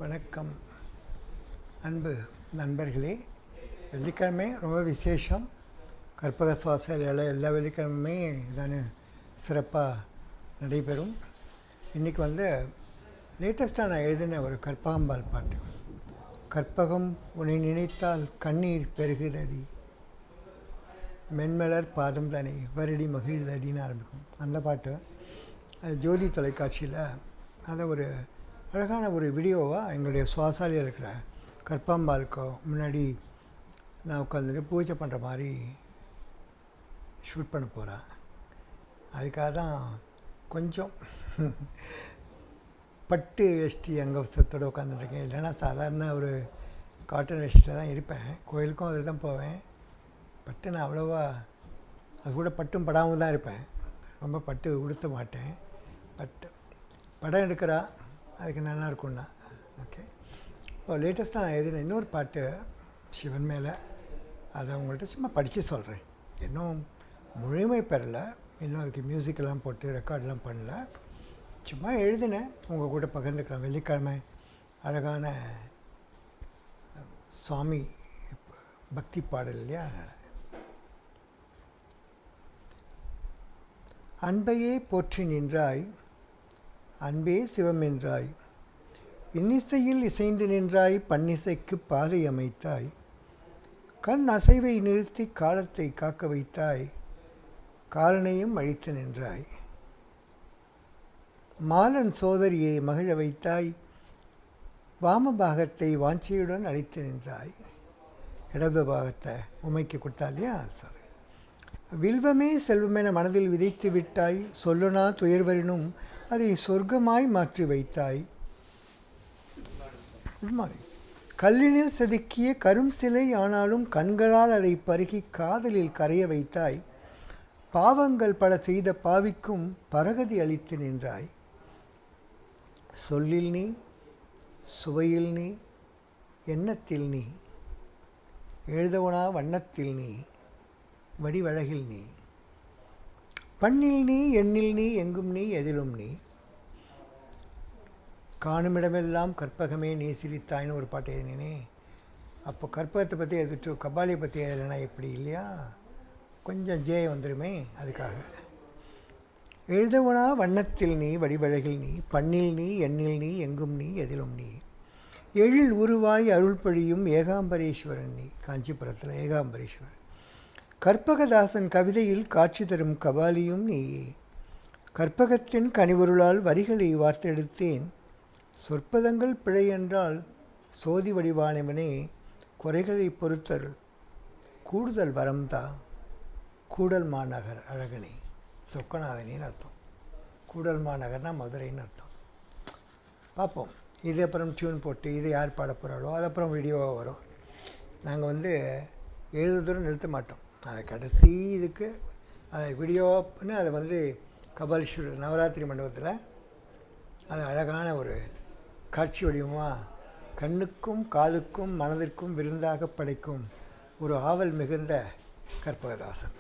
வணக்கம் அன்பு நண்பர்களே. வெள்ளிக்கிழமை ரொம்ப விசேஷம். கற்பக சுவாசாலையில் எல்லா வெள்ளிக்கிழமையுமே இதான சிறப்பாக நடைபெறும். இன்றைக்கி லேட்டஸ்ட்டாக நான் எழுதின ஒரு கற்பாம்பாள் பாட்டு. கற்பகம் உன்னை நினைத்தால் கண்ணீர் பெருகுதடி, மென்மலர் பாதம் தானே வருடி மகிழ்தடின்னு ஆரம்பிக்கும் அந்த பாட்டு. ஜோதி தொலைக்காட்சியில் அதை ஒரு அழகான ஒரு வீடியோவாக எங்களுடைய சுவாசாலையில் இருக்கிற கற்பாம்பாளுக்கு முன்னாடி நான் உட்காந்துட்டு பூஜை பண்ணுற மாதிரி ஷூட் பண்ண போகிறேன். அதுக்காக தான் கொஞ்சம் பட்டு வேஷ்டி அங்கவஸ்திரத்தோடு உட்காந்துருக்கேன். இல்லைன்னா சாதாரண ஒரு காட்டன் வேஷ்டியில் தான் இருப்பேன். கோயிலுக்கும் அதில் தான் போவேன். பட்டு நான் அவ்வளோவா அது கூட பட்டும் படாமல் தான் இருப்பேன். ரொம்ப பட்டு உடுத்த மாட்டேன். பட்டு படம் எடுக்கிறா அதுக்கு நல்லா இருக்கும்னா ஓகே. இப்போ லேட்டஸ்ட்டாக நான் எழுதின இன்னொரு பாட்டு சிவன் மேலே, அதை உங்கள்கிட்ட சும்மா படித்து சொல்கிறேன். இன்னும் முழுமை பெறலை, இன்னும் அதுக்கு மியூசிக்கெல்லாம் போட்டு ரெக்கார்டெலாம் பண்ணல. சும்மா எழுதினேன், உங்கள் கூட பகிர்ந்துக்கிறேன். வெள்ளிக்கிழமை அழகான சுவாமி பக்தி பாடல் இல்லையா, அதனால். அன்பையே போற்றி நின்றாய், அன்பே சிவம் என்றாய், இன்னிசையில் இசைந்து நின்றாய், பன்னிசைக்கு பாதை அமைத்தாய், கண் அசைவை நிறுத்தி காலத்தை காக்க வைத்தாய், காலனையும் அழித்து நின்றாய், மாலன் சோதரியை மகிழ வைத்தாய், வாமபாகத்தை வாஞ்சையுடன் அழித்து நின்றாய். இடது பாகத்தை உமைக்கு கொடுத்தா இல்லையா, சாரி. வில்வமே செல்வமென மனதில் விதைத்து விட்டாய், சொல்லுனா துயர்வரினும் அதை சொர்க்கமாய் மாற்றி வைத்தாய். கல்லினில் செதுக்கிய கரும் சிலை ஆனாலும் கண்களால் அதை பருகி காதலில் கரைய வைத்தாய், பாவங்கள் பல செய்த பாவிக்கும் பரகதி அளித்து நின்றாய். சொல்லில் நீ, சுவையில் நீ, எண்ணத்தில் நீ, எழுதவனா வண்ணத்தில் நீ, வடிவழகில் நீ, பண்ணில் நீ, எண்ணில் நீ, எங்கும் நீ, எதிலும் நீ, காணுமிடமெல்லாம் கற்பகமே நீ சிரித்தாய்னு ஒரு பாட்டு எழுதினே. அப்போ கற்பகத்தை பற்றி எழுதிட்டு கபாலியை பற்றி எழுதலைன்னா எப்படி இல்லையா, கொஞ்சம் ஜே வந்துடுமே. அதுக்காக எழுதவனா வண்ணத்தில் நீ, வடிவழகில் நீ, பண்ணில் நீ, எண்ணில் நீ, எங்கும் நீ, எதிலும் நீ, எழில் உருவாய் அருள் பொழியும் ஏகாம்பரேஸ்வரன் நீ. காஞ்சிபுரத்தில் ஏகாம்பரேஸ்வரன். கற்பகதாசன் கவிதையில் காட்சி தரும் கபாலியும் நீயே. கற்பகத்தின் கனிவொருளால் வரிகளை வார்த்தெடுத்தேன், சொற்பதங்கள் பிழை என்றால் சோதி வடிவானவனே, குறைகளை பொறுத்தல் கூடுதல் வரம்தா, கூடல் மாநகர் அழகனே. சொக்கநாதனின்னு அர்த்தம். கூடல் மாநகர்னால் மதுரைன்னு அர்த்தம். பார்ப்போம். இது அப்புறம் டியூன் போட்டு இது யார் பாட போகிறாளோ அது அப்புறம் வீடியோவாக வரும். நாங்கள் எழுதுறதும் நிறுத்த மாட்டோம். அதை கடைசி இதுக்கு அதை வீடியோன்னு அதை கபாலீஸ்வரர் நவராத்திரி மண்டபத்தில் அது அழகான ஒரு காட்சி வடிவமாக கண்ணுக்கும் காதுக்கும் மனதிற்கும் விருந்தாக படைக்கும் ஒரு ஆவல் மிகுந்த கற்பகதாசன்.